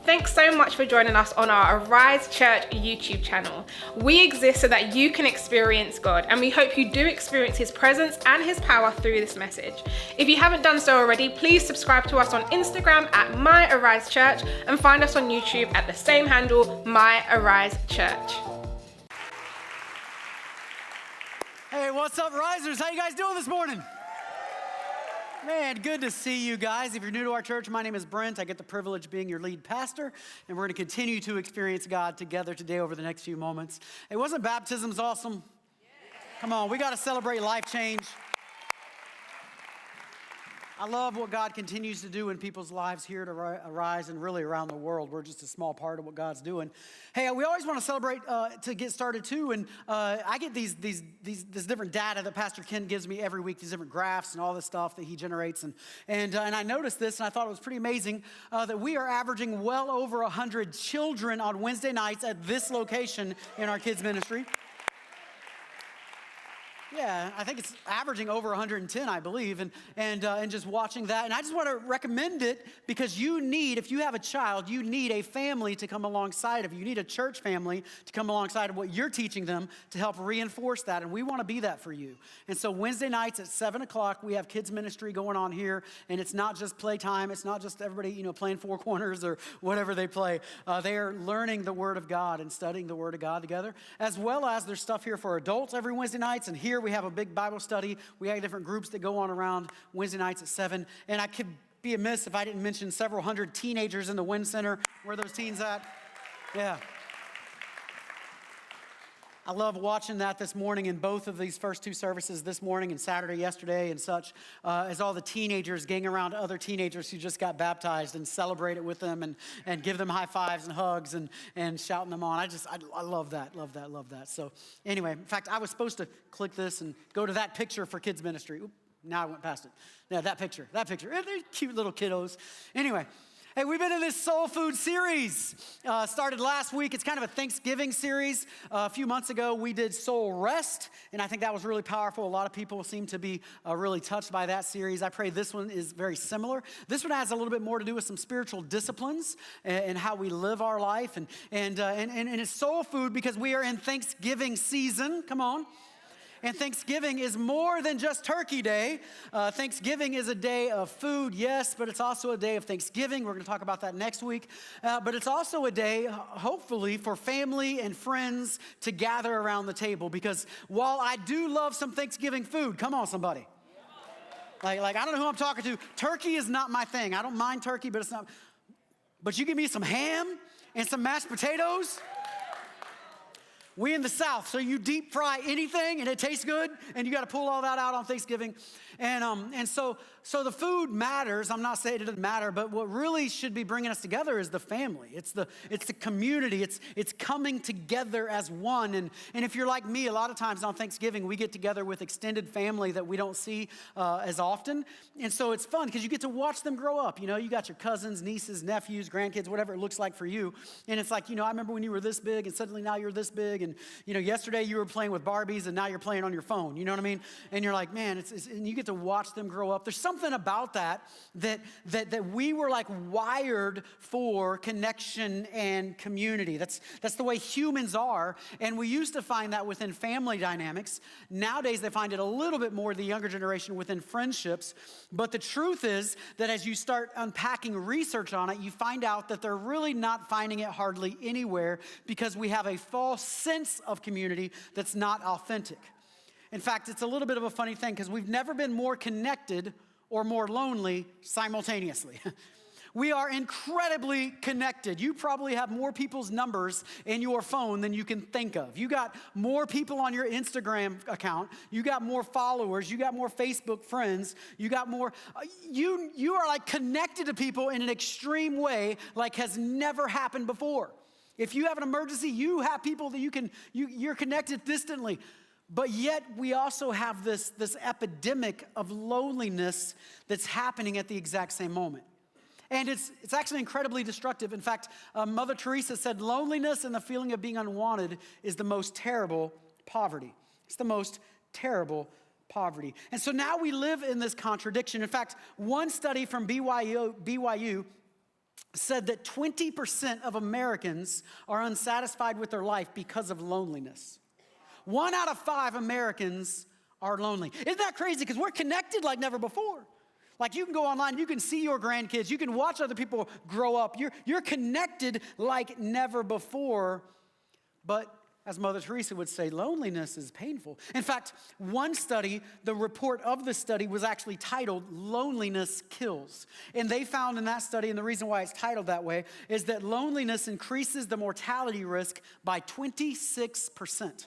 Thanks so much for joining us on our Arise Church YouTube channel. We exist so that you can experience God, and we hope you do experience His presence and His power through this message. If you haven't done so already, please subscribe to us on Instagram at My Arise Church and find us on YouTube at the same handle, My Arise Church. Hey, what's up, Risers? How you guys doing this morning? Man, good to see you guys. If you're new to our church, my name is Brent. I get the privilege of being your lead pastor, and we're going to continue to experience God together today over the next few moments. Hey, wasn't baptisms awesome? Come on, we got to celebrate life change. I love what God continues to do in people's lives here at Arise and really around the world. We're just a small part of what God's doing. Hey, we always want to celebrate to get started too, and I get this different data that Pastor Ken gives me every week, these different graphs and all this stuff that he generates, and I noticed this, and I thought it was pretty amazing that we are averaging well over 100 children on Wednesday nights at this location in our kids ministry. Yeah, I think it's averaging over 110, I believe, and just watching that. And I just want to recommend it because you need, if you have a child, you need a family to come alongside of you. You need a church family to come alongside of what you're teaching them to help reinforce that, and we want to be that for you. And so Wednesday nights at 7 o'clock, we have kids ministry going on here, and it's not just playtime. It's not just everybody, playing four corners or whatever they play. They are learning the Word of God and studying the Word of God together, as well as there's stuff here for adults every Wednesday nights, and here we have a big Bible study. We have different groups that go on around Wednesday nights at 7. And I could be amiss if I didn't mention several hundred teenagers in the Win Center. Where are those teens at? Yeah. I love watching that this morning in both of these first two services this morning and Saturday yesterday and such, as all the teenagers gang around other teenagers who just got baptized and celebrate it with them and give them high fives and hugs and shouting them on. I love that. So anyway, in fact, I was supposed to click this and go to that picture for kids ministry. Oop, now I went past it. Yeah, that picture. They're cute little kiddos. Anyway. Hey, we've been in this soul food series. Started last week. It's kind of a Thanksgiving series. A few months ago, we did soul rest, and I think that was really powerful. A lot of people seem to be really touched by that series. I pray this one is very similar. This one has a little bit more to do with some spiritual disciplines and how we live our life, and it's soul food because we are in Thanksgiving season. Come on. And Thanksgiving is more than just Turkey Day. Thanksgiving is a day of food, yes, but it's also a day of Thanksgiving. We're going to talk about that next week. But it's also a day, hopefully, for family and friends to gather around the table. Because while I do love some Thanksgiving food, come on, somebody. Like I don't know who I'm talking to. Turkey is not my thing. I don't mind turkey, but it's not. But you give me some ham and some mashed potatoes. We in the South, so you deep fry anything and it tastes good, and you got to pull all that out on Thanksgiving. And so the food matters. I'm not saying it doesn't matter, but what really should be bringing us together is the family. It's the community. It's coming together as one. And if you're like me, a lot of times on Thanksgiving, we get together with extended family that we don't see as often. And so it's fun because you get to watch them grow up. You got your cousins, nieces, nephews, grandkids, whatever it looks like for you. And it's like, I remember when you were this big and suddenly now you're this big. And, yesterday you were playing with Barbies and now you're playing on your phone. You know what I mean? And you're like, man, and you get to watch them grow up. There's something about that we were like wired for connection and community. That's the way humans are. And we used to find that within family dynamics. Nowadays, they find it a little bit more, the younger generation, within friendships. But the truth is that as you start unpacking research on it, you find out that they're really not finding it hardly anywhere because we have a false sense of community that's not authentic. In fact, it's a little bit of a funny thing because we've never been more connected or more lonely simultaneously. We are incredibly connected. You probably have more people's numbers in your phone than you can think of. You got more people on your Instagram account. You got more followers. You got more Facebook friends. You got more. You are like connected to people in an extreme way like has never happened before. If you have an emergency, you have people that you're connected distantly. But yet we also have this epidemic of loneliness that's happening at the exact same moment. And it's actually incredibly destructive. In fact, Mother Teresa said, loneliness and the feeling of being unwanted is the most terrible poverty. It's the most terrible poverty. And so now we live in this contradiction. In fact, one study from BYU said that 20% of Americans are unsatisfied with their life because of loneliness. 1 out of 5 Americans are lonely. Isn't that crazy? Because we're connected like never before. Like you can go online, you can see your grandkids, you can watch other people grow up. You're connected like never before. But as Mother Teresa would say, loneliness is painful. In fact, one study, the report of the study was actually titled Loneliness Kills. And they found in that study, and the reason why it's titled that way, is that loneliness increases the mortality risk by 26%.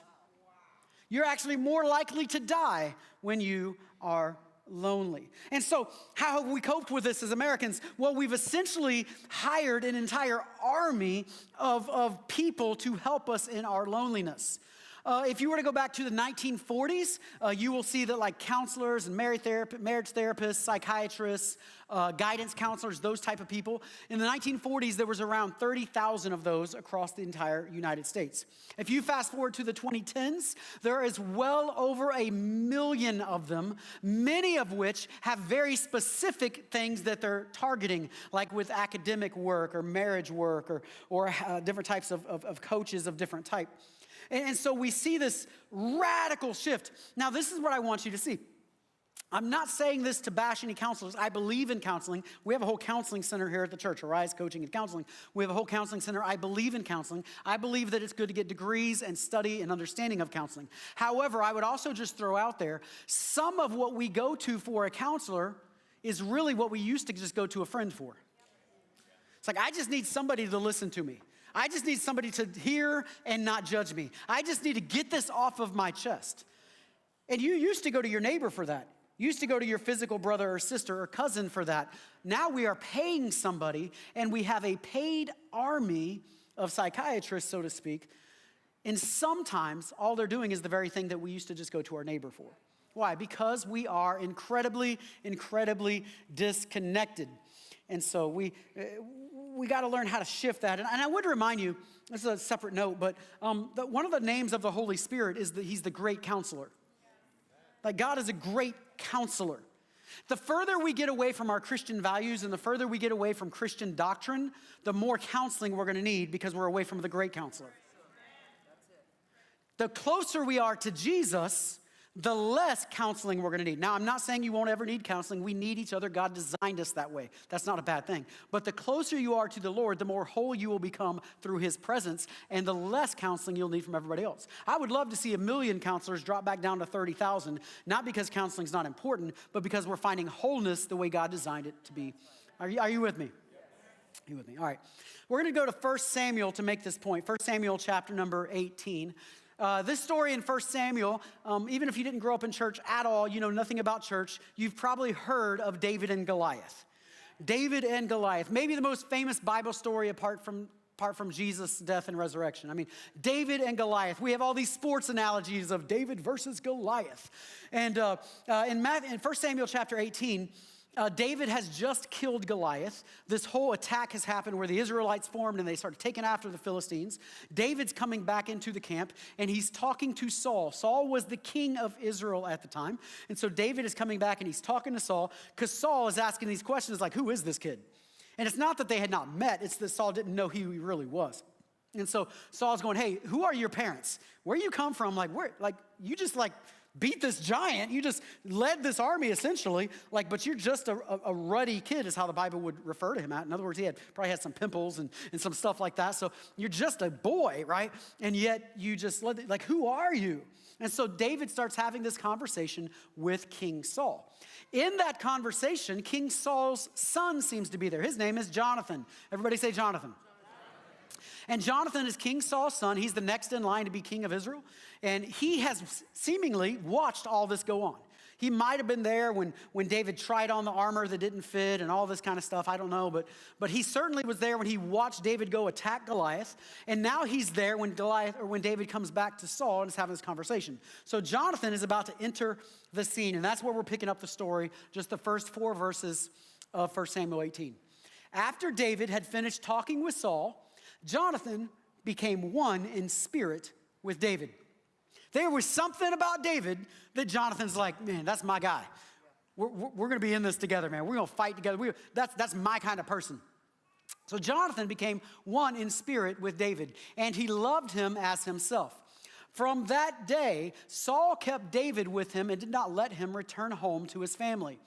You're actually more likely to die when you are lonely. And so how have we coped with this as Americans? Well, we've essentially hired an entire army of people to help us in our loneliness. If you were to go back to the 1940s, you will see that like counselors and marriage therapists, psychiatrists, guidance counselors, those type of people. In the 1940s, there was around 30,000 of those across the entire United States. If you fast forward to the 2010s, there is well over 1 million of them, many of which have very specific things that they're targeting, like with academic work or marriage work or different types of coaches of different type. And so we see this radical shift. Now, this is what I want you to see. I'm not saying this to bash any counselors. I believe in counseling. We have a whole counseling center here at the church, Arise Coaching and Counseling. We have a whole counseling center. I believe in counseling. I believe that it's good to get degrees and study and understanding of counseling. However, I would also just throw out there, some of what we go to for a counselor is really what we used to just go to a friend for. It's like, I just need somebody to listen to me. I just need somebody to hear and not judge me. I just need to get this off of my chest. And you used to go to your neighbor for that. You used to go to your physical brother or sister or cousin for that. Now we are paying somebody, and we have a paid army of psychiatrists, so to speak. And sometimes all they're doing is the very thing that we used to just go to our neighbor for. Why? Because we are incredibly, incredibly disconnected. And so we got to learn how to shift that. And I would remind you, this is a separate note, but one of the names of the Holy Spirit is that he's the great counselor. Like God is a great counselor. The further we get away from our Christian values and the further we get away from Christian doctrine, the more counseling we're going to need because we're away from the great counselor. The closer we are to Jesus, the less counseling we're going to need. Now, I'm not saying you won't ever need counseling. We need each other. God designed us that way. That's not a bad thing. But the closer you are to the Lord, the more whole you will become through his presence, and the less counseling you'll need from everybody else. I would love to see 1 million counselors drop back down to 30,000, not because counseling is not important, but because we're finding wholeness the way God designed it to be. Are you with me? Are you with me? All right. We're going to go to 1 Samuel to make this point. 1 Samuel chapter number 18. This story in 1 Samuel, even if you didn't grow up in church at all, you know nothing about church, you've probably heard of David and Goliath. David and Goliath, maybe the most famous Bible story apart from Jesus' death and resurrection. I mean, David and Goliath. We have all these sports analogies of David versus Goliath. And in 1 Samuel chapter 18, David has just killed Goliath. This whole attack has happened where the Israelites formed and they started taking after the Philistines. David's coming back into the camp and he's talking to Saul. Saul was the king of Israel at the time. And so David is coming back and he's talking to Saul because Saul is asking these questions like, who is this kid? And it's not that they had not met, it's that Saul didn't know who he really was. And so Saul's going, hey, who are your parents? Where you come from? You just beat this giant. You just led this army essentially, but you're just a ruddy kid is how the Bible would refer to him at. In other words, he probably had some pimples and some stuff like that. So you're just a boy, right? And yet you just led, who are you? And so David starts having this conversation with King Saul. In that conversation, King Saul's son seems to be there. His name is Jonathan. Everybody say Jonathan. And Jonathan is King Saul's son. He's the next in line to be king of Israel. And he has seemingly watched all this go on. He might have been there when David tried on the armor that didn't fit and all this kind of stuff. I don't know. But he certainly was there when he watched David go attack Goliath. And now he's there when David comes back to Saul and is having this conversation. So Jonathan is about to enter the scene. And that's where we're picking up the story, just the first 4 verses of 1 Samuel 18. After David had finished talking with Saul, Jonathan became one in spirit with David. There was something about David that Jonathan's like, man, that's my guy. We're going to be in this together, man. We're going to fight together. That's my kind of person. So Jonathan became one in spirit with David, and he loved him as himself. From that day, Saul kept David with him and did not let him return home to his family.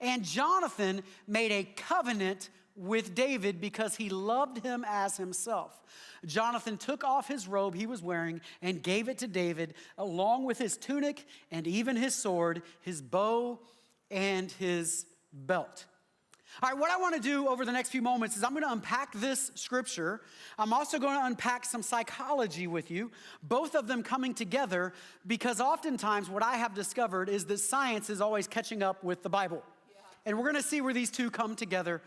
And Jonathan made a covenant with David because he loved him as himself. Jonathan took off his robe he was wearing and gave it to David, along with his tunic and even his sword, his bow, and his belt. All right, what I want to do over the next few moments is I'm going to unpack this scripture. I'm also going to unpack some psychology with you, both of them coming together, because oftentimes what I have discovered is that science is always catching up with the Bible. And we're going to see where these two come together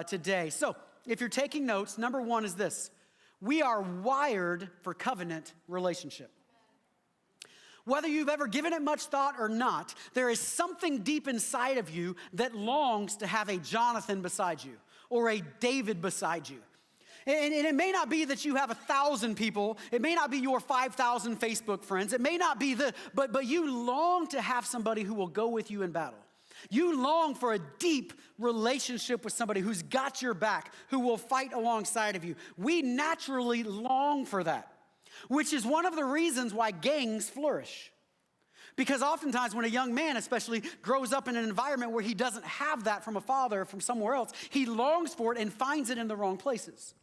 today. So if you're taking notes, number one is this: we are wired for covenant relationship. Whether you've ever given it much thought or not, there is something deep inside of you that longs to have a Jonathan beside you or a David beside you. And it may not be that you have 1,000 people. It may not be your 5,000 Facebook friends. It may not be but you long to have somebody who will go with you in battle. You long for a deep relationship with somebody who's got your back, who will fight alongside of you. We naturally long for that, which is one of the reasons why gangs flourish. Because oftentimes when a young man especially grows up in an environment where he doesn't have that from a father or from somewhere else, he longs for it and finds it in the wrong places.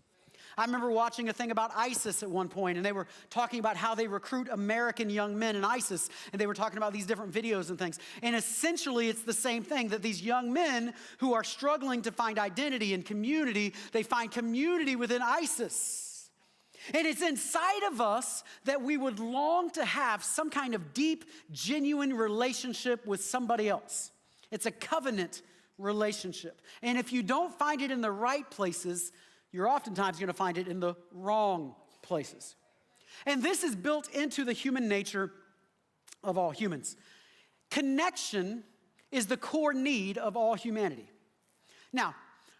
I remember watching a thing about ISIS at one point, and they were talking about how they recruit American young men in ISIS, and they were talking about these different videos and things. And essentially, it's the same thing, that these young men who are struggling to find identity and community, they find community within ISIS. And it's inside of us that we would long to have some kind of deep, genuine relationship with somebody else. It's a covenant relationship. And if you don't find it in the right places, you're oftentimes going to find it in the wrong places. And this is built into the human nature of all humans. Connection is the core need of all humanity. Now,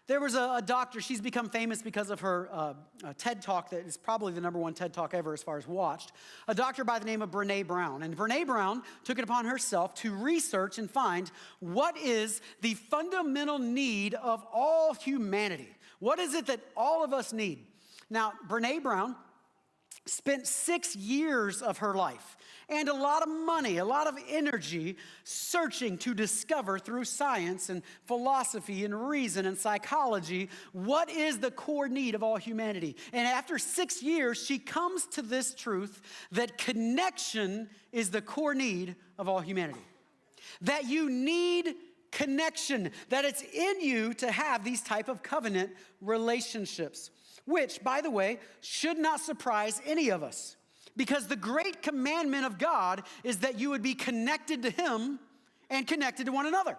there was a doctor, she's become famous because of her TED Talk that is probably the #1 TED Talk ever as far as watched, a doctor by the name of Brent Brown. And Brent Brown took it upon herself to research and find what is the fundamental need of all humanity. What is it that all of us need? Now, Brent Brown spent 6 years of her life and a lot of money, a lot of energy searching to discover through science and philosophy and reason and psychology what is the core need of all humanity. And after 6 years, she comes to this truth that connection is the core need of all humanity. That you need connection, that it's in you to have these type of covenant relationships, which, by the way, should not surprise any of us, because the great commandment of God is that you would be connected to Him and connected to one another.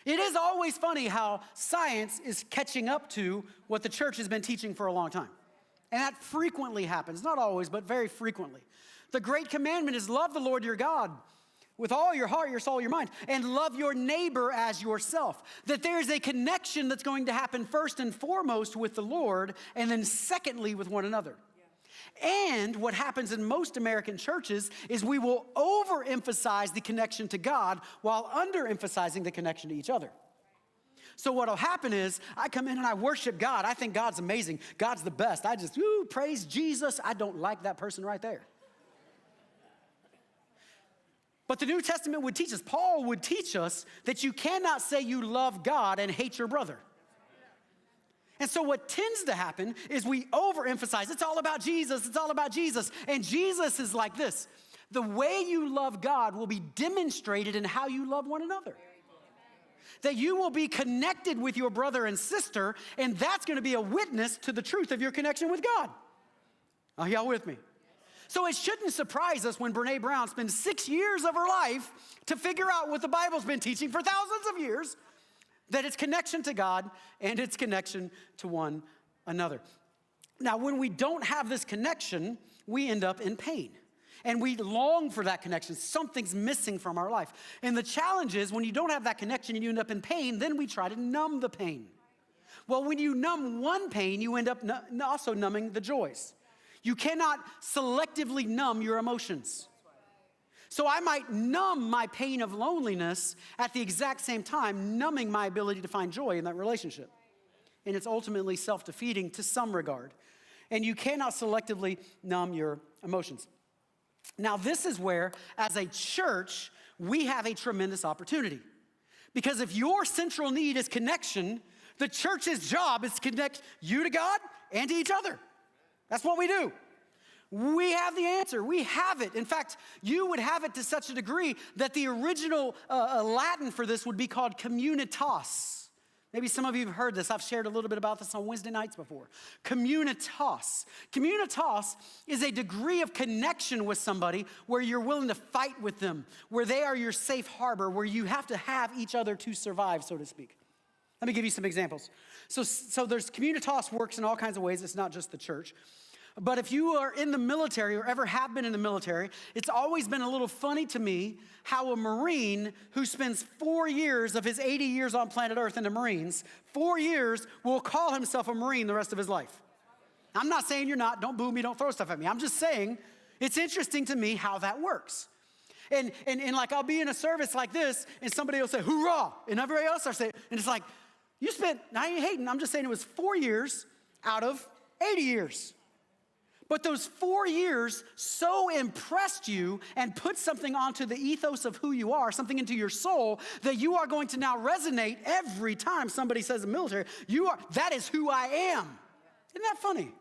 It is always funny how science is catching up to what the church has been teaching for a long time. And that frequently happens, not always, but very frequently. The great commandment is love the Lord your God with all your heart, your soul, your mind, and love your neighbor as yourself. That there is a connection that's going to happen first and foremost with the Lord, and then secondly with one another. Yeah. And what happens in most American churches is we will overemphasize the connection to God while underemphasizing the connection to each other. So what'll happen is I come in and I worship God. I think God's amazing. God's the best. I just, praise Jesus. I don't like that person right there. But the New Testament would teach us, Paul would teach us that you cannot say you love God and hate your brother. And so what tends to happen is we overemphasize, it's all about Jesus, it's all about Jesus. And Jesus is like this: the way you love God will be demonstrated in how you love one another. That you will be connected with your brother and sister, and that's going to be a witness to the truth of your connection with God. Are y'all with me? So it shouldn't surprise us when Brent Brown spends 6 years of her life to figure out what the Bible's been teaching for thousands of years, that it's connection to God and it's connection to one another. Now, when we don't have this connection, we end up in pain. And we long for that connection. Something's missing from our life. And the challenge is when you don't have that connection and you end up in pain, then we try to numb the pain. Well, when you numb one pain, you end up also numbing the joys. You cannot selectively numb your emotions. So I might numb my pain of loneliness at the exact same time numbing my ability to find joy in that relationship. and it's ultimately self-defeating to some regard. And you cannot selectively numb your emotions. Now, this is where, as a church, we have a tremendous opportunity. Because if your central need is connection, the church's job is to connect you to God and to each other. That's what we do. We have the answer. We have it. In fact, you would have it to such a degree that the original Latin for this would be called communitas. Maybe some of you have heard this. I've shared a little bit about this on Wednesday nights before. Communitas. Communitas is a degree of connection with somebody where you're willing to fight with them, where they are your safe harbor, where you have to have each other to survive, so to speak. Let me give you some examples. So there's communitas works in all kinds of ways. It's not just the church. But if you are in the military or ever have been in the military, it's always been a little funny to me how a Marine who spends 4 years of his 80 years on planet Earth in the Marines, 4 years will call himself a Marine the rest of his life. I'm not saying you're not. Don't boo me. Don't throw stuff at me. I'm just saying it's interesting to me how that works. And like I'll be in a service like this and somebody will say, hoorah, and everybody else will say, and it's like, you spent, I ain't hating, I'm just saying it was 4 years out of 80 years. But those 4 years so impressed you and put something onto the ethos of who you are, something into your soul, that you are going to now resonate every time somebody says the military, that is who I am. Isn't that funny?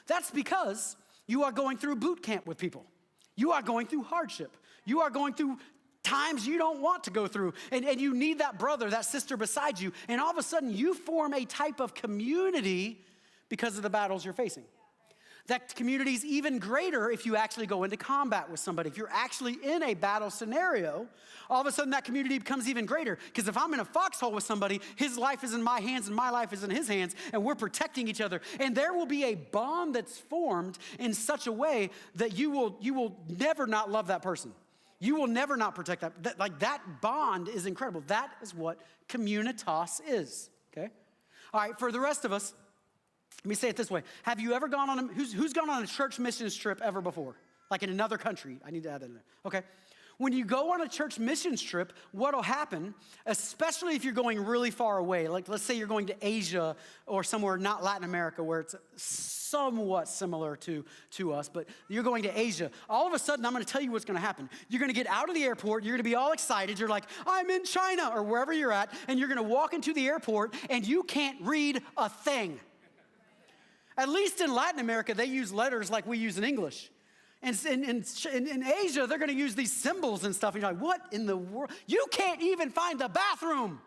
That's because you are going through boot camp with people. You are going through hardship. You are going through times you don't want to go through, and you need that brother, that sister beside you, and all of a sudden you form a type of community because of the battles you're facing. That community is even greater if you actually go into combat with somebody. If you're actually in a battle scenario, all of a sudden that community becomes even greater. Because if I'm in a foxhole with somebody, his life is in my hands and my life is in his hands, and we're protecting each other. And there will be a bond that's formed in such a way that you will never not love that person. You will never not protect that. That bond is incredible. That is what communitas is, okay? All right, for the rest of us, let me say it this way. Have you ever gone on who's gone on a church missions trip ever before? Like in another country. I need to add that in there. Okay. When you go on a church missions trip, what'll happen, especially if you're going really far away, like let's say you're going to Asia or somewhere not Latin America where it's somewhat similar to us, but you're going to Asia. All of a sudden, I'm going to tell you what's going to happen. You're going to get out of the airport. You're going to be all excited. You're like, I'm in China or wherever you're at, and you're going to walk into the airport and you can't read a thing. At least in Latin America, they use letters like we use in English. And in Asia, they're going to use these symbols and stuff. And you're like, what in the world? You can't even find the bathroom.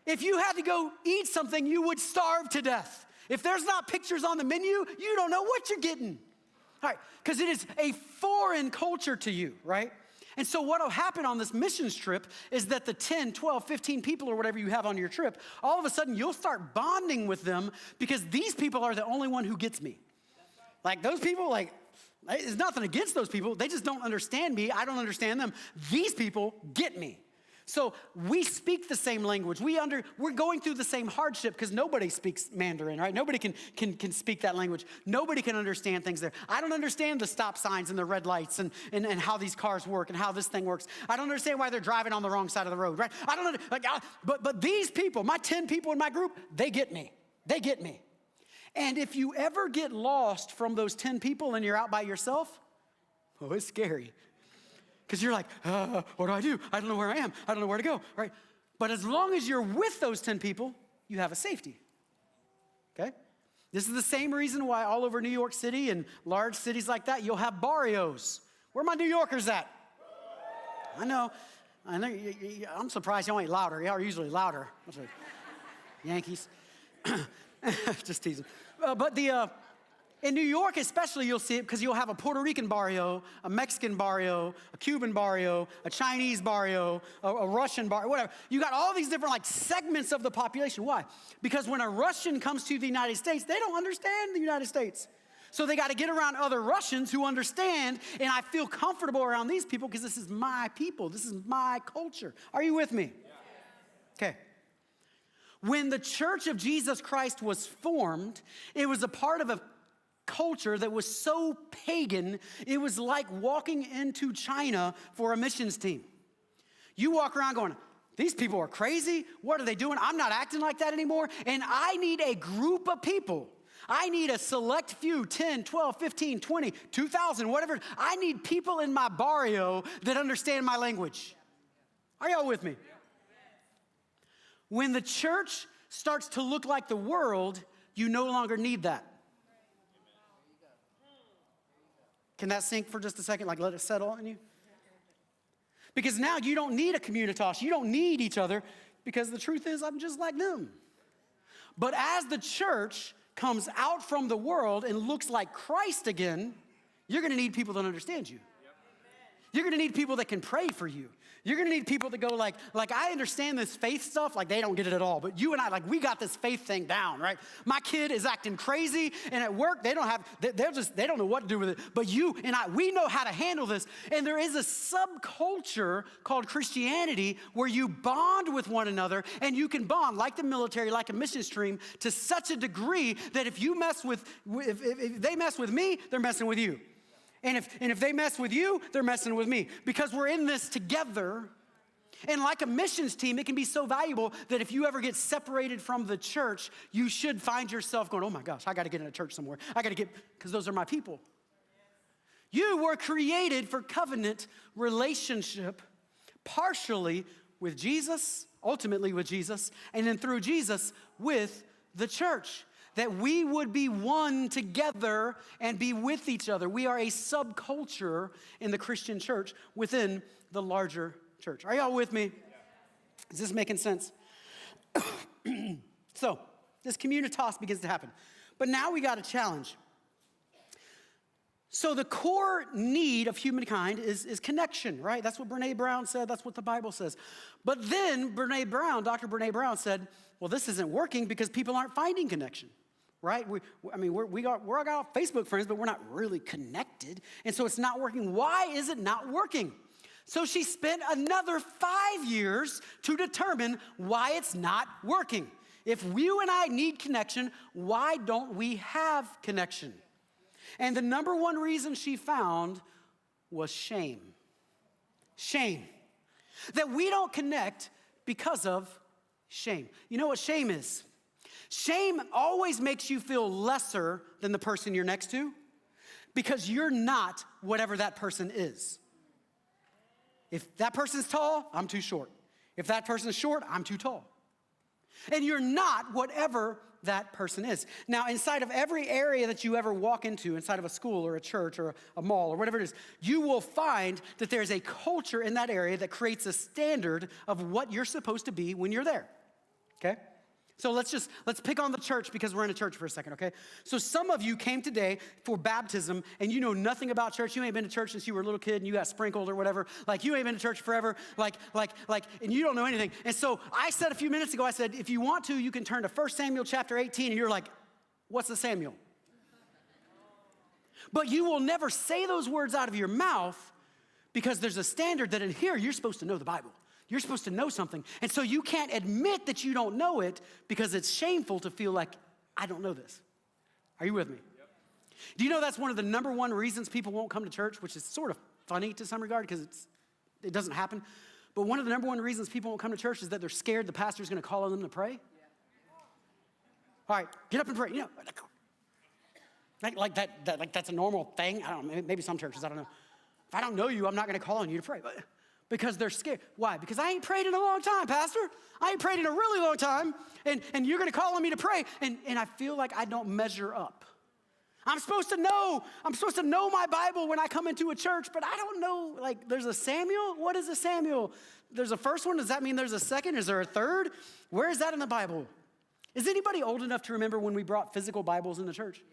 If you had to go eat something, you would starve to death. If there's not pictures on the menu, you don't know what you're getting. All right, because it is a foreign culture to you, right? And so what will happen on this missions trip is that the 10, 12, 15 people or whatever you have on your trip, all of a sudden you'll start bonding with them because these people are the only one who gets me. Like those people, like, there's nothing against those people. They just don't understand me. I don't understand them. These people get me. So we speak the same language. We're going through the same hardship because nobody speaks Mandarin, right? Nobody can speak that language. Nobody can understand things there. I don't understand the stop signs and the red lights and how these cars work and how this thing works. I don't understand why they're driving on the wrong side of the road, right? I don't know. But these people, my 10 people in my group, they get me. They get me. And if you ever get lost from those 10 people and you're out by yourself, oh, it's scary. Because you're like, what do I do? I don't know where I am. I don't know where to go, right? But as long as you're with those 10 people, you have a safety, okay? This is the same reason why all over New York City and large cities like that, you'll have barrios. Where are my New Yorkers at? I know. I'm surprised y'all ain't louder. Y'all are usually louder. Yankees. Just teasing. In New York especially, you'll see it because you'll have a Puerto Rican barrio, a Mexican barrio, a Cuban barrio, a Chinese barrio, a Russian barrio, whatever. You got all these different like segments of the population. Why? Because when a Russian comes to the United States, they don't understand the United States. So they got to get around other Russians who understand, and I feel comfortable around these people because this is my people. This is my culture. Are you with me? Okay. When the Church of Jesus Christ was formed, it was a part of a culture that was so pagan, it was like walking into China for a missions team. You walk around going, these people are crazy. What are they doing? I'm not acting like that anymore. And I need a group of people. I need a select few, 10, 12, 15, 20, 2,000, whatever. I need people in my barrio that understand my language. Are y'all with me? When the church starts to look like the world, you no longer need that. Can that sink for just a second? Like let it settle on you? Because now you don't need a communitas. You don't need each other because the truth is I'm just like them. But as the church comes out from the world and looks like Christ again, you're going to need people that understand you. You're going to need people that can pray for you. You're going to need people that go like I understand this faith stuff, like they don't get it at all. But you and I, like we got this faith thing down, right? My kid is acting crazy, and at work they don't know what to do with it. But you and I, we know how to handle this. And there is a subculture called Christianity where you bond with one another, and you can bond like the military, like a mission stream, to such a degree that if you mess with, if they mess with me, they're messing with you. And if they mess with you, they're messing with me. Because we're in this together. And like a missions team, it can be so valuable that if you ever get separated from the church, you should find yourself going, oh my gosh, I got to get in a church somewhere. Because those are my people. You were created for covenant relationship, partially with Jesus, ultimately with Jesus, and then through Jesus with the church. That we would be one together and be with each other. We are a subculture in the Christian church within the larger church. Are y'all with me? Is this making sense? So, this communitas begins to happen. But now we got a challenge. So the core need of humankind is connection, right? That's what Brene Brown said. That's what the Bible says. But then Dr. Brene Brown said, well, this isn't working because people aren't finding connection. Right? We're all got Facebook friends, but we're not really connected. And so it's not working. Why is it not working? So she spent another 5 years to determine why it's not working. If you and I need connection, why don't we have connection? And the number one reason she found was shame. Shame. That we don't connect because of shame. You know what shame is? Shame always makes you feel lesser than the person you're next to because you're not whatever that person is. If that person's tall, I'm too short. If that person's short, I'm too tall. And you're not whatever that person is. Now, inside of every area that you ever walk into, inside of a school or a church or a mall or whatever it is, you will find that there's a culture in that area that creates a standard of what you're supposed to be when you're there, okay? So let's pick on the church because we're in a church for a second, okay? So some of you came today for baptism and you know nothing about church. You ain't been to church since you were a little kid and you got sprinkled or whatever. Like you ain't been to church forever, and you don't know anything. And so I said a few minutes ago, I said, if you want to, you can turn to 1 Samuel chapter 18 and you're like, what's a Samuel? But you will never say those words out of your mouth because there's a standard that in here you're supposed to know the Bible. You're supposed to know something. And so you can't admit that you don't know it because it's shameful to feel like, I don't know this. Are you with me? Yep. Do you know that's one of the number one reasons people won't come to church, which is sort of funny to some regard because it doesn't happen. But one of the number one reasons people won't come to church is that they're scared the pastor's going to call on them to pray. Yeah. All right, get up and pray. You know, like that's a normal thing. I don't know, maybe some churches, I don't know. If I don't know you, I'm not going to call on you to pray. But because they're scared. Why? Because I ain't prayed in a long time, Pastor. I ain't prayed in a really long time, and you're going to call on me to pray, and I feel like I don't measure up. I'm supposed to know my Bible when I come into a church, but I don't know, like, there's a Samuel? What is a Samuel? There's a first one? Does that mean there's a second? Is there a third? Where is that in the Bible? Is anybody old enough to remember when we brought physical Bibles in the church?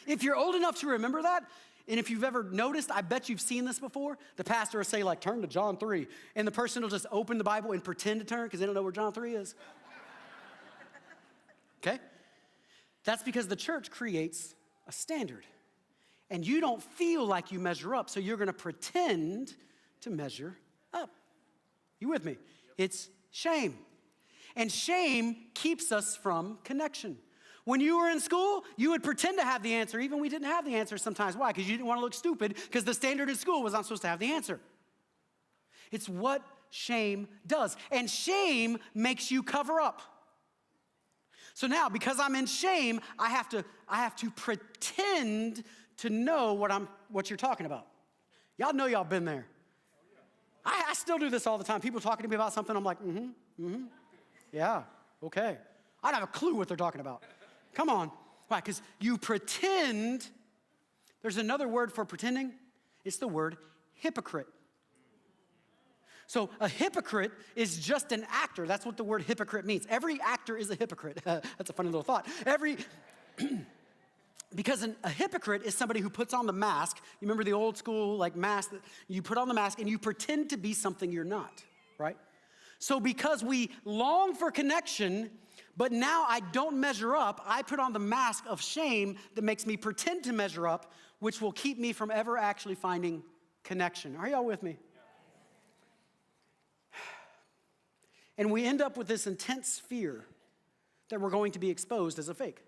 If you're old enough to remember that, and if you've ever noticed, I bet you've seen this before, the pastor will say, like, turn to John 3, and the person will just open the Bible and pretend to turn because they don't know where John 3 is. Okay? That's because the church creates a standard, and you don't feel like you measure up, so you're going to pretend to measure up. You with me? It's shame, and shame keeps us from connection. When you were in school, you would pretend to have the answer, even we didn't have the answer sometimes. Why? Because you didn't want to look stupid, because the standard in school was I'm supposed to have the answer. It's what shame does. And shame makes you cover up. So now, because I'm in shame, I have to pretend to know what you're talking about. Y'all know y'all been there. I still do this all the time. People talking to me about something, I'm like, yeah, okay. I don't have a clue what they're talking about. Come on. Why? Because you pretend. There's another word for pretending. It's the word hypocrite. So a hypocrite is just an actor. That's what the word hypocrite means. Every actor is a hypocrite. That's a funny little thought. Because a hypocrite is somebody who puts on the mask. You remember the old school mask that you put on the mask and you pretend to be something you're not, right? So because we long for connection, but now I don't measure up, I put on the mask of shame that makes me pretend to measure up, which will keep me from ever actually finding connection. Are y'all with me? And we end up with this intense fear that we're going to be exposed as a fake.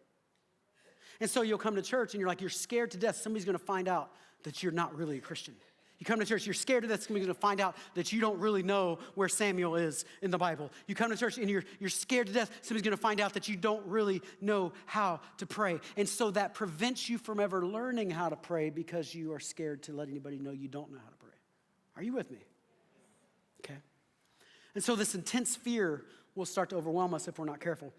And so you'll come to church and you're scared to death somebody's going to find out that you're not really a Christian. You come to church, you're scared to death somebody's going to find out that you don't really know where Samuel is in the Bible. You come to church and you're scared to death somebody's going to find out that you don't really know how to pray. And so that prevents you from ever learning how to pray because you are scared to let anybody know you don't know how to pray. Are you with me? Okay. And so this intense fear will start to overwhelm us if we're not careful.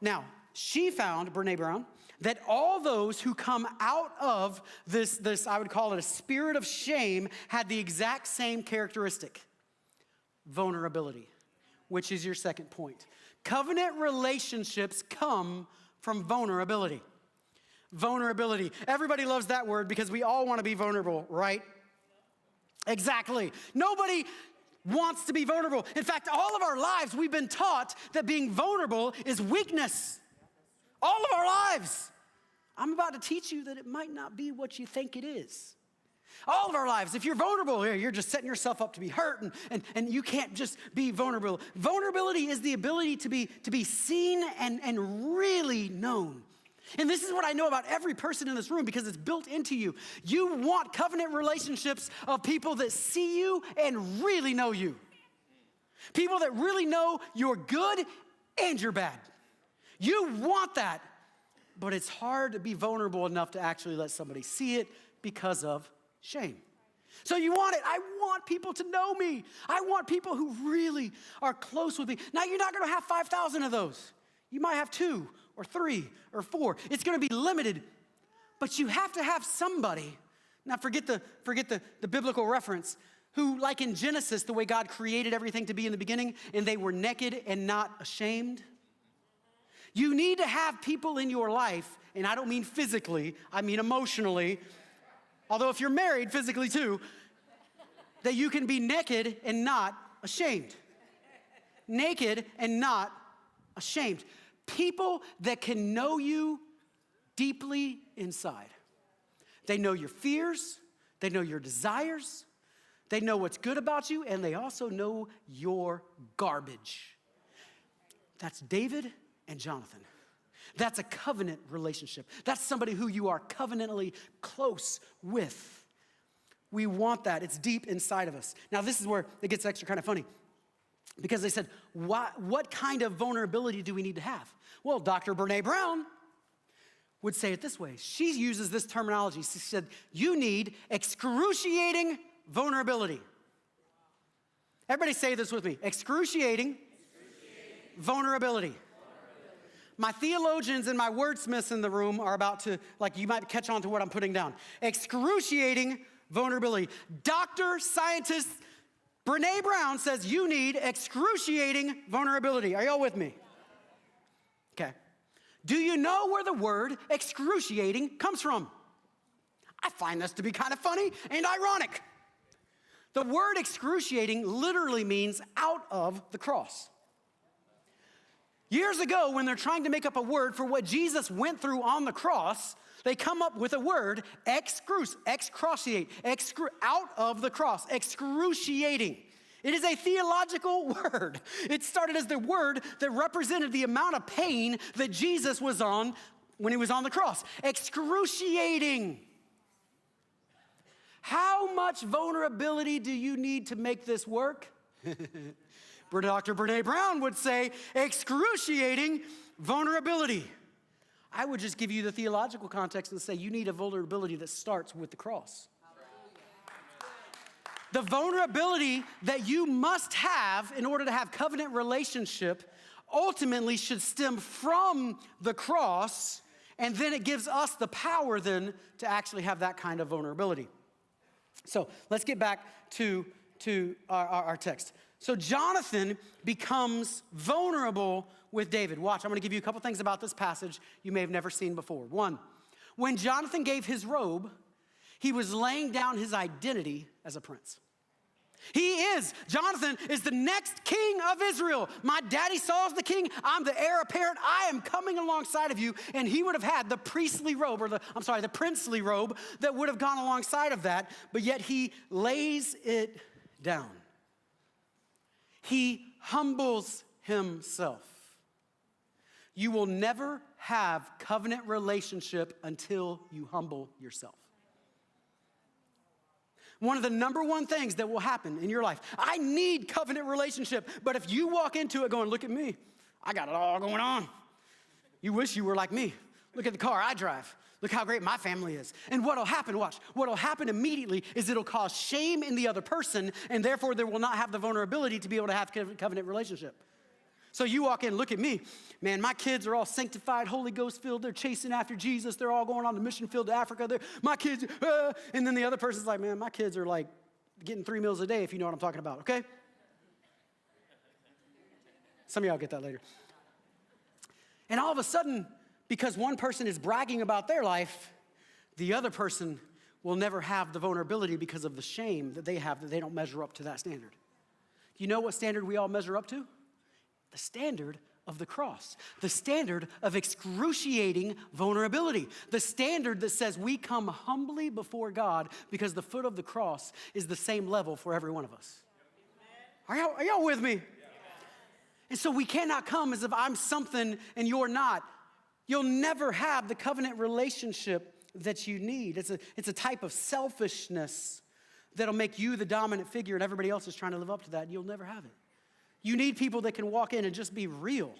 Now, she found, Brene Brown, that all those who come out of this, I would call it a spirit of shame, had the exact same characteristic: vulnerability, which is your second point. Covenant relationships come from vulnerability. Vulnerability. Everybody loves that word because we all want to be vulnerable, right? Exactly. Nobody wants to be vulnerable. In fact, all of our lives, we've been taught that being vulnerable is weakness. All of our lives. I'm about to teach you that it might not be what you think it is. All of our lives, if you're vulnerable, you're just setting yourself up to be hurt, and you can't just be vulnerable. Vulnerability is the ability to be seen and really known. And this is what I know about every person in this room because it's built into you. You want covenant relationships of people that see you and really know you. People that really know you're good and you're bad. You want that, but it's hard to be vulnerable enough to actually let somebody see it because of shame. So you want it. I want people to know me. I want people who really are close with me. Now, you're not going to have 5,000 of those. You might have 2 or 3 or 4. It's going to be limited, but you have to have somebody. Now, forget the biblical reference, who, like in Genesis, the way God created everything to be in the beginning, and they were naked and not ashamed. You need to have people in your life, and I don't mean physically, I mean emotionally, although if you're married, physically too, that you can be naked and not ashamed. Naked and not ashamed. People that can know you deeply inside. They know your fears, they know your desires, they know what's good about you, and they also know your garbage. That's David and Jonathan. That's a covenant relationship. That's somebody who you are covenantally close with. We want that. It's deep inside of us. Now, this is where it gets extra kind of funny. Because they said, what kind of vulnerability do we need to have? Well, Dr. Brene Brown would say it this way. She uses this terminology. She said, you need excruciating vulnerability. Everybody say this with me. Excruciating vulnerability. My theologians and my wordsmiths in the room are about to, you might catch on to what I'm putting down. Excruciating vulnerability. Doctor, scientist, Brene Brown says you need excruciating vulnerability. Are y'all with me? Okay. Do you know where the word excruciating comes from? I find this to be kind of funny and ironic. The word excruciating literally means out of the cross. Years ago, when they're trying to make up a word for what Jesus went through on the cross, they come up with a word, excruciate, out of the cross, excruciating. It is a theological word. It started as the word that represented the amount of pain that Jesus was on when he was on the cross. Excruciating. How much vulnerability do you need to make this work? Dr. Brene Brown would say excruciating vulnerability. I would just give you the theological context and say you need a vulnerability that starts with the cross. The vulnerability that you must have in order to have covenant relationship ultimately should stem from the cross, and then it gives us the power then to actually have that kind of vulnerability. So let's get back to our text. So Jonathan becomes vulnerable with David. Watch, I'm going to give you a couple things about this passage you may have never seen before. One, when Jonathan gave his robe, he was laying down his identity as a prince. Jonathan is the next king of Israel. My daddy Saul's the king. I'm the heir apparent. I am coming alongside of you. And he would have had the priestly robe, the princely robe that would have gone alongside of that. But yet he lays it down. He humbles himself. You will never have covenant relationship until you humble yourself. One of the number one things that will happen in your life, I need covenant relationship, but if you walk into it going, look at me, I got it all going on. You wish you were like me. Look at the car I drive. Look how great my family is. And what'll happen, watch, what'll happen immediately is it'll cause shame in the other person, and therefore they will not have the vulnerability to be able to have covenant relationship. So you walk in, look at me. Man, my kids are all sanctified, Holy Ghost filled. They're chasing after Jesus. They're all going on the mission field to Africa. My kids, and then the other person's like, man, my kids are like getting 3 meals a day, if you know what I'm talking about, okay? Some of y'all get that later. And all of a sudden, because one person is bragging about their life, the other person will never have the vulnerability because of the shame that they have that they don't measure up to that standard. You know what standard we all measure up to? The standard of the cross, the standard of excruciating vulnerability, the standard that says we come humbly before God because the foot of the cross is the same level for every one of us. Are y'all with me? And so we cannot come as if I'm something and you're not. You'll never have the covenant relationship that you need. It's a type of selfishness that'll make you the dominant figure and everybody else is trying to live up to that, and you'll never have it. You need people that can walk in and just be real.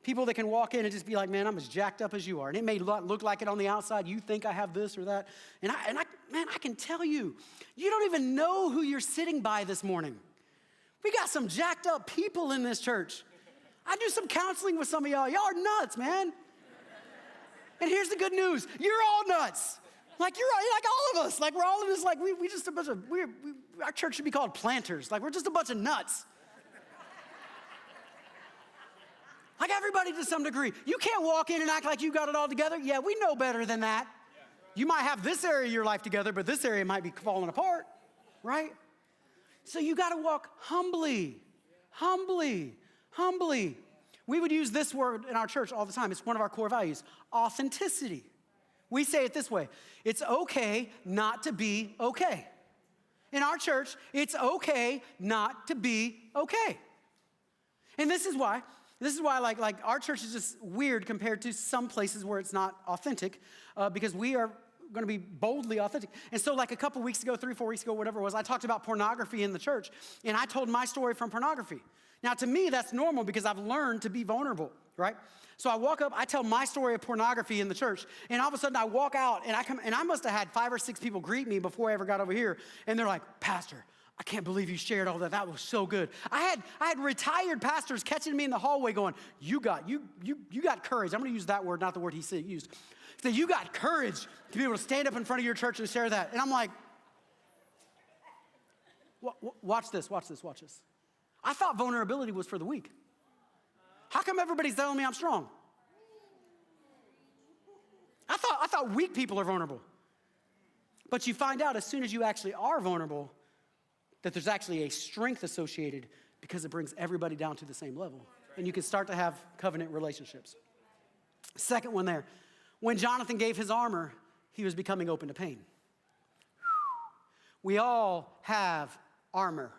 People that can walk in and just be like, man, I'm as jacked up as you are. And it may not look like it on the outside. You think I have this or that. And I can tell you, you don't even know who you're sitting by this morning. We got some jacked up people in this church. I do some counseling with some of y'all. Y'all are nuts, man. And here's the good news. You're all nuts. Like you're like all of us. Like we're all of us, like we just a bunch of, our church should be called planters. Like we're just a bunch of nuts. Like everybody to some degree. You can't walk in and act like you got it all together. Yeah, we know better than that. You might have this area of your life together, but this area might be falling apart, right? So you got to walk humbly, humbly, humbly. We would use this word in our church all the time. It's one of our core values, authenticity. We say it this way, it's okay not to be okay. In our church, it's okay not to be okay. And this is why like our church is just weird compared to some places where it's not authentic, because we are going to be boldly authentic. And so like a couple weeks ago, 3-4 weeks ago, whatever it was, I talked about pornography in the church, and I told my story from pornography. Now to me, that's normal because I've learned to be vulnerable, right? So I walk up, I tell my story of pornography in the church, and all of a sudden I walk out, and I must have had 5 or 6 people greet me before I ever got over here, and they're like, Pastor, I can't believe you shared all that. That was so good. I had retired pastors catching me in the hallway going, you got courage. I'm going to use that word, not the word he used. So you got courage to be able to stand up in front of your church and share that. And I'm like, watch this. I thought vulnerability was for the weak. How come everybody's telling me I'm strong? I thought weak people are vulnerable. But you find out as soon as you actually are vulnerable that there's actually a strength associated because it brings everybody down to the same level. And you can start to have covenant relationships. Second one there, when Jonathan gave his armor, he was becoming open to pain. We all have armor.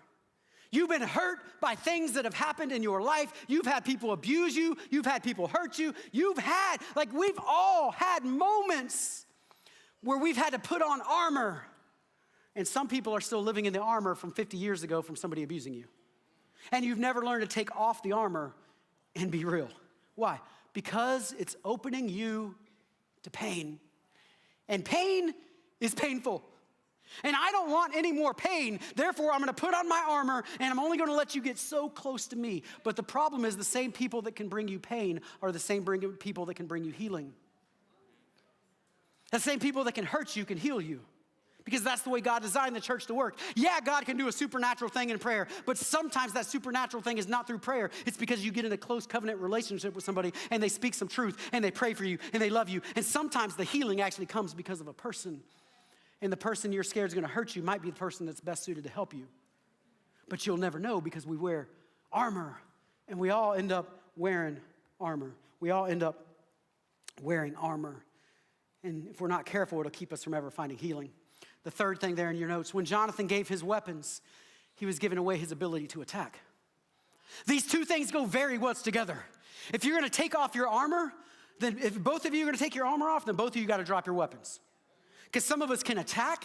You've been hurt by things that have happened in your life. You've had people abuse you. You've had people hurt you. We've all had moments where we've had to put on armor. And some people are still living in the armor from 50 years ago from somebody abusing you. And you've never learned to take off the armor and be real. Why? Because it's opening you to pain. And pain is painful. And I don't want any more pain. Therefore, I'm going to put on my armor and I'm only going to let you get so close to me. But the problem is the same people that can bring you pain are the same people that can bring you healing. The same people that can hurt you can heal you. Because that's the way God designed the church to work. Yeah, God can do a supernatural thing in prayer, but sometimes that supernatural thing is not through prayer. It's because you get in a close covenant relationship with somebody and they speak some truth and they pray for you and they love you. And sometimes the healing actually comes because of a person. And the person you're scared is going to hurt you might be the person that's best suited to help you. But you'll never know because we wear armor. And we all end up wearing armor. We all end up wearing armor. And if we're not careful, it'll keep us from ever finding healing. The third thing there in your notes, when Jonathan gave his weapons, he was giving away his ability to attack. These two things go very well together. If you're going to take off your armor, then if both of you are going to take your armor off, then both of you got to drop your weapons. Because some of us can attack,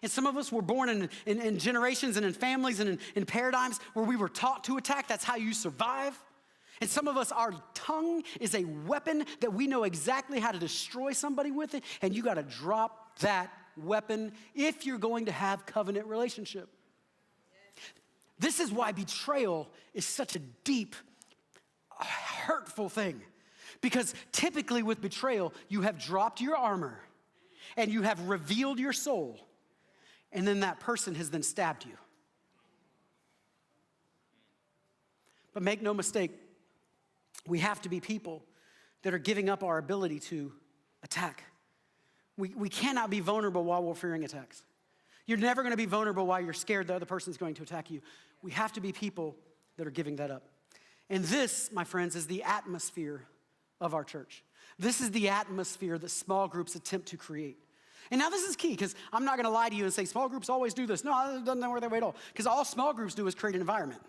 and some of us were born in generations and in families and in paradigms where we were taught to attack. That's how you survive. And some of us, our tongue is a weapon that we know exactly how to destroy somebody with it, and you got to drop that weapon if you're going to have covenant relationship. This is why betrayal is such a deep, hurtful thing. Because typically with betrayal, you have dropped your armor and you have revealed your soul, and then that person has then stabbed you. But make no mistake, we have to be people that are giving up our ability to attack. We cannot be vulnerable while we're fearing attacks. You're never going to be vulnerable while you're scared the other person's going to attack you. We have to be people that are giving that up. And this, my friends, is the atmosphere of our church. This is the atmosphere that small groups attempt to create. And now this is key, because I'm not going to lie to you and say small groups always do this. No, it doesn't work that way at all. Because all small groups do is create an environment.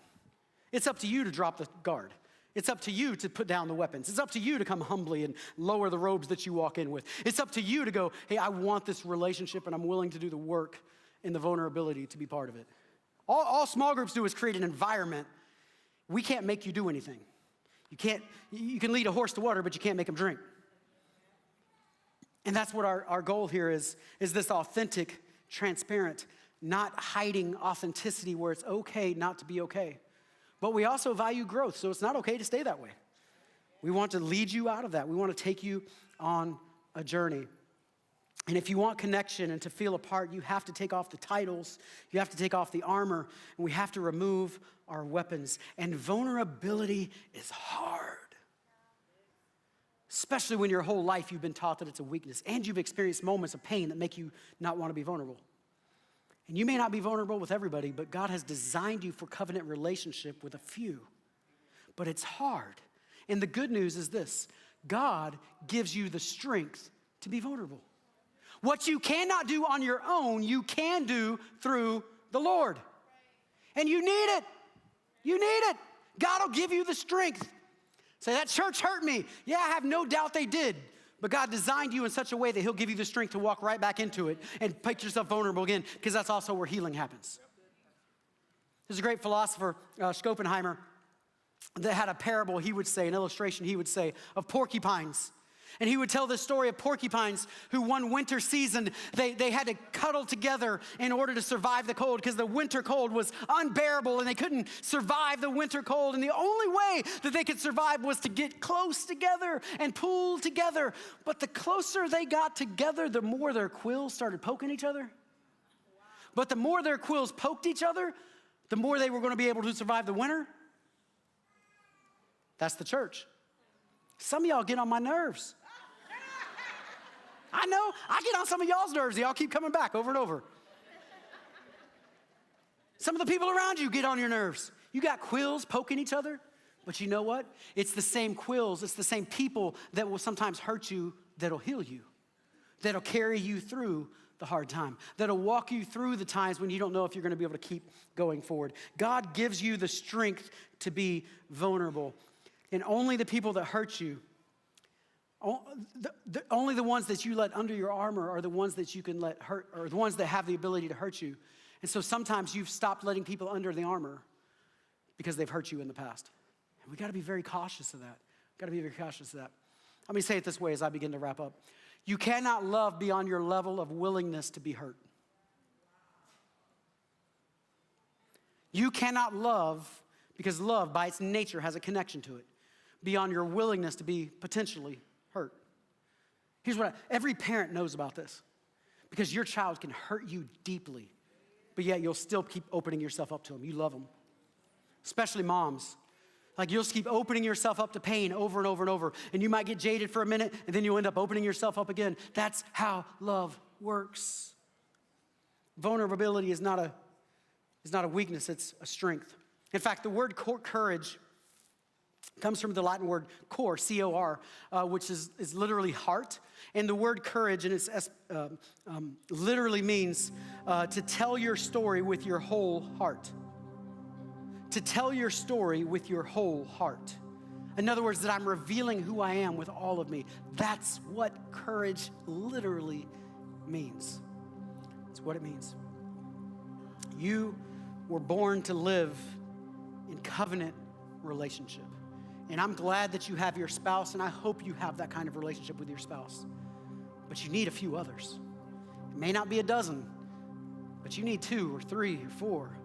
It's up to you to drop the guard. It's up to you to put down the weapons. It's up to you to come humbly and lower the robes that you walk in with. It's up to you to go, hey, I want this relationship and I'm willing to do the work and the vulnerability to be part of it. All small groups do is create an environment. We can't make you do anything. You can lead a horse to water, but you can't make him drink. And that's what our goal here is this authentic, transparent, not hiding authenticity where it's okay not to be okay. But we also value growth, so it's not okay to stay that way. We want to lead you out of that. We want to take you on a journey. And if you want connection and to feel a part, you have to take off the titles, you have to take off the armor, and we have to remove our weapons. And vulnerability is hard. Especially when your whole life you've been taught that it's a weakness and you've experienced moments of pain that make you not want to be vulnerable. And you may not be vulnerable with everybody, but God has designed you for covenant relationship with a few. But it's hard. And the good news is this: God gives you the strength to be vulnerable. What you cannot do on your own, you can do through the Lord. And you need it. You need it. God will give you the strength. Say, that church hurt me. Yeah, I have no doubt they did. But God designed you in such a way that he'll give you the strength to walk right back into it and make yourself vulnerable again, because that's also where healing happens. There's a great philosopher, Schopenhauer, that had a parable, he would say, an illustration he would say, of porcupines. And he would tell this story of porcupines who one winter season, they had to cuddle together in order to survive the cold, because the winter cold was unbearable and they couldn't survive the winter cold. And the only way that they could survive was to get close together and pull together. But the closer they got together, the more their quills started poking each other. But the more their quills poked each other, the more they were going to be able to survive the winter. That's the church. Some of y'all get on my nerves. I know, I get on some of y'all's nerves. Y'all keep coming back over and over. Some of the people around you get on your nerves. You got quills poking each other, but you know what? It's the same quills, it's the same people that will sometimes hurt you that'll heal you, that'll carry you through the hard time, that'll walk you through the times when you don't know if you're going to be able to keep going forward. God gives you the strength to be vulnerable, and only the people that hurt you, only the ones that you let under your armor are the ones that you can let hurt, or the ones that have the ability to hurt you. And so sometimes you've stopped letting people under the armor because they've hurt you in the past. And we got to be very cautious of that. Got to be very cautious of that. Let me say it this way as I begin to wrap up. You cannot love beyond your level of willingness to be hurt. You cannot love, because love by its nature has a connection to it, beyond your willingness to be potentially hurt. Here's what every parent knows about this, because your child can hurt you deeply, but yet you'll still keep opening yourself up to them. You love them, especially moms. Like you'll keep opening yourself up to pain over and over and over, and you might get jaded for a minute, and then you'll end up opening yourself up again. That's how love works. Vulnerability is not a weakness, it's a strength. In fact, the word courage comes from the Latin word cor, C-O-R, which is literally heart. And the word courage, and it's literally means to tell your story with your whole heart. To tell your story with your whole heart. In other words, that I'm revealing who I am with all of me. That's what courage literally means. That's what it means. You were born to live in covenant relationship. And I'm glad that you have your spouse, and I hope you have that kind of relationship with your spouse. But you need a few others. It may not be a dozen, but you need 2 or 3 or 4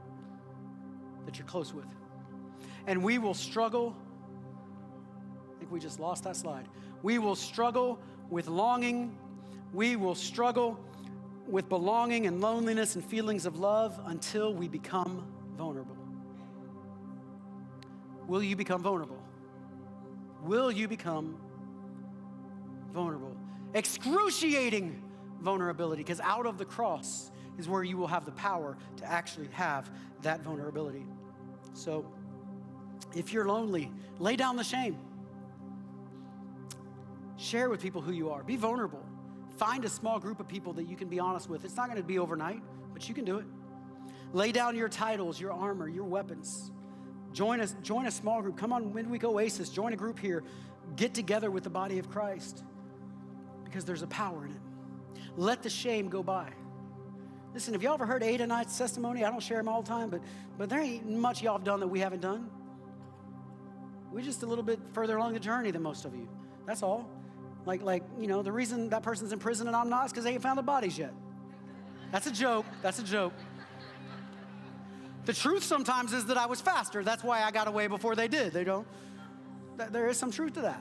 that you're close with. And we will struggle. I think we just lost that slide. We will struggle with longing. We will struggle with belonging and loneliness and feelings of love until we become vulnerable. Will you become vulnerable? Will you become vulnerable? Excruciating vulnerability, because out of the cross is where you will have the power to actually have that vulnerability. So if you're lonely, lay down the shame. Share with people who you are. Be vulnerable. Find a small group of people that you can be honest with. It's not going to be overnight, but you can do it. Lay down your titles, your armor, your weapons. Join a small group. Come on, Midweek Oasis. Join a group here. Get together with the body of Christ, because there's a power in it. Let the shame go by. Listen, have y'all ever heard Ada and I's testimony? I don't share them all the time, but there ain't much y'all have done that we haven't done. We're just a little bit further along the journey than most of you. That's all. Like the reason that person's in prison and I'm not is because they ain't found the bodies yet. That's a joke. That's a joke. The truth sometimes is that I was faster. That's why I got away before they did. There is some truth to that.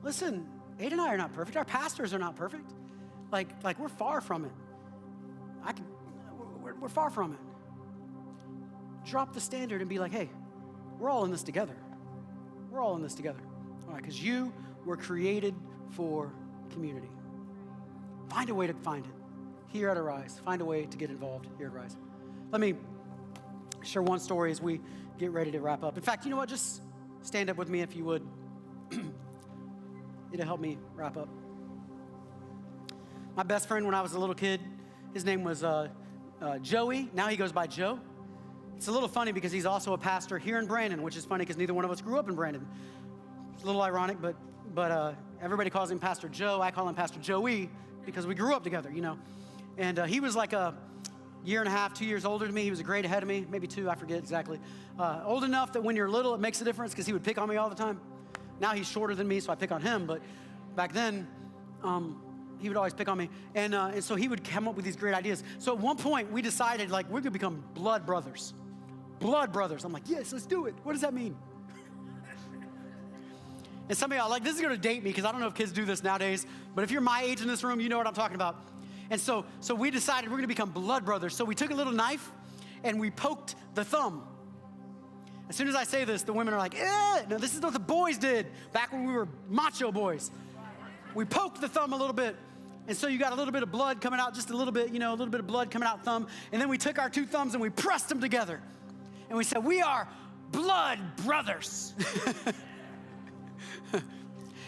Listen, Ada and I are not perfect. Our pastors are not perfect. Like we're far from it. We're far from it. Drop the standard and be like, hey, we're all in this together. We're all in this together. All right, because you were created for community. Find a way to find it. Here at Arise, find a way to get involved here at Arise. Let me share one story as we get ready to wrap up. In fact, you know what? Just stand up with me if you would. It'll help me wrap up. My best friend when I was a little kid, his name was Joey. Now he goes by Joe. It's a little funny because he's also a pastor here in Brandon, which is funny because neither one of us grew up in Brandon. It's a little ironic, but everybody calls him Pastor Joe. I call him Pastor Joey because we grew up together, you know. And he was like a year and a half, 2 years older than me. He was a grade ahead of me, maybe 2, I forget exactly. Old enough that when you're little, it makes a difference because he would pick on me all the time. Now he's shorter than me, so I pick on him. But back then, he would always pick on me. And so he would come up with these great ideas. So at one point, we decided, like, we're going to become blood brothers. Blood brothers. I'm like, yes, let's do it. What does that mean? And some of y'all, like, this is going to date me because I don't know if kids do this nowadays. But if you're my age in this room, you know what I'm talking about. And so we decided we're going to become blood brothers. So we took a little knife and we poked the thumb. As soon as I say this, the women are like, no, this is what the boys did back when we were macho boys. We poked the thumb a little bit. And so you got a little bit of blood coming out, just a little bit, a little bit of blood coming out thumb. And then we took our 2 thumbs and we pressed them together. And we said, we are blood brothers.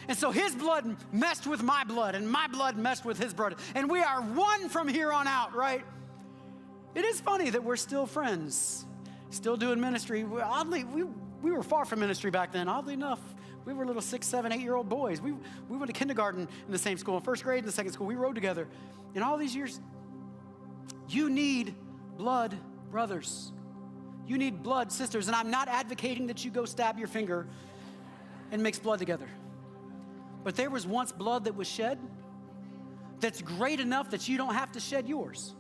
And so his blood messed with my blood, and my blood messed with his blood. And we are one from here on out, right? It is funny that we're still friends, still doing ministry. Oddly, we were far from ministry back then. Oddly enough, we were little 6, 7, 8-year-old boys. We went to kindergarten in the same school, first grade in the second school. We rode together. In all these years, you need blood brothers. You need blood, sisters. And I'm not advocating that you go stab your finger and mix blood together. But there was once blood that was shed that's great enough that you don't have to shed yours.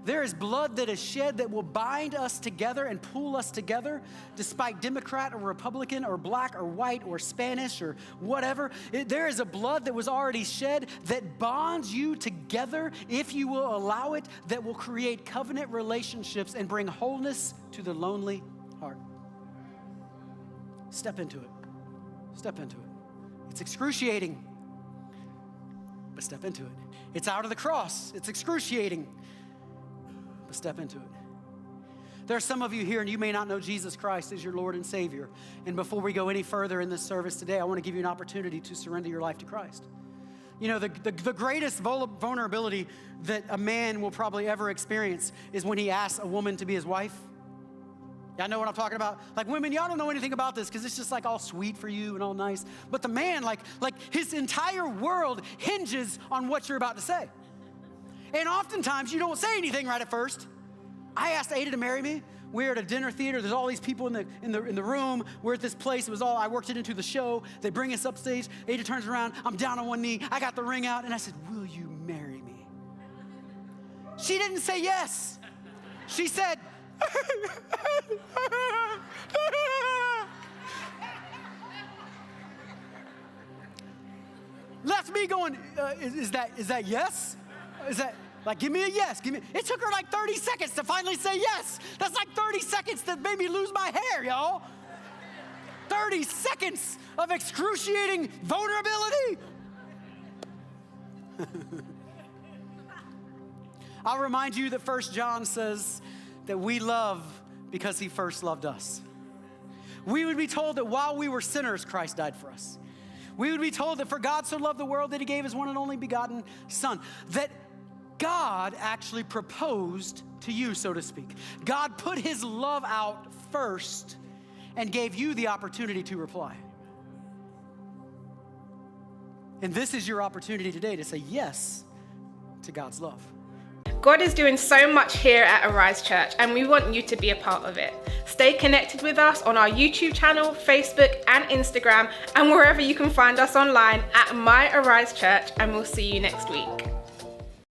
There is blood that is shed that will bind us together and pull us together despite Democrat or Republican or black or white or Spanish or whatever. There is a blood that was already shed that bonds you together if you will allow it, that will create covenant relationships and bring wholeness to the lonely heart. Step into it. Step into it. It's excruciating, but step into it. It's out of the cross. It's excruciating, but step into it. There are some of you here, and you may not know Jesus Christ as your Lord and Savior. And before we go any further in this service today, I want to give you an opportunity to surrender your life to Christ. You know, the greatest vulnerability that a man will probably ever experience is when he asks a woman to be his wife. Y'all know what I'm talking about? Like, women, y'all don't know anything about this because it's just like all sweet for you and all nice. But the man, like his entire world hinges on what you're about to say. And oftentimes you don't say anything right at first. I asked Ada to marry me. We're at a dinner theater. There's all these people in the room. We're at this place. It was all, I worked it into the show. They bring us upstage. Ada turns around. I'm down on one knee. I got the ring out. And I said, will you marry me? She didn't say yes. She said, left me going, is that yes? Is that, like, give me a yes. It took her like 30 seconds to finally say yes. That's like 30 seconds that made me lose my hair, y'all. 30 seconds of excruciating vulnerability. I'll remind you that 1 John says that we love because he first loved us. We would be told that while we were sinners, Christ died for us. We would be told that for God so loved the world that he gave his one and only begotten Son. That God actually proposed to you, so to speak. God put his love out first and gave you the opportunity to reply. And this is your opportunity today to say yes to God's love. God is doing so much here at Arise Church, and we want you to be a part of it. Stay connected with us on our YouTube channel, Facebook, and Instagram, and wherever you can find us online at My Arise Church, and we'll see you next week.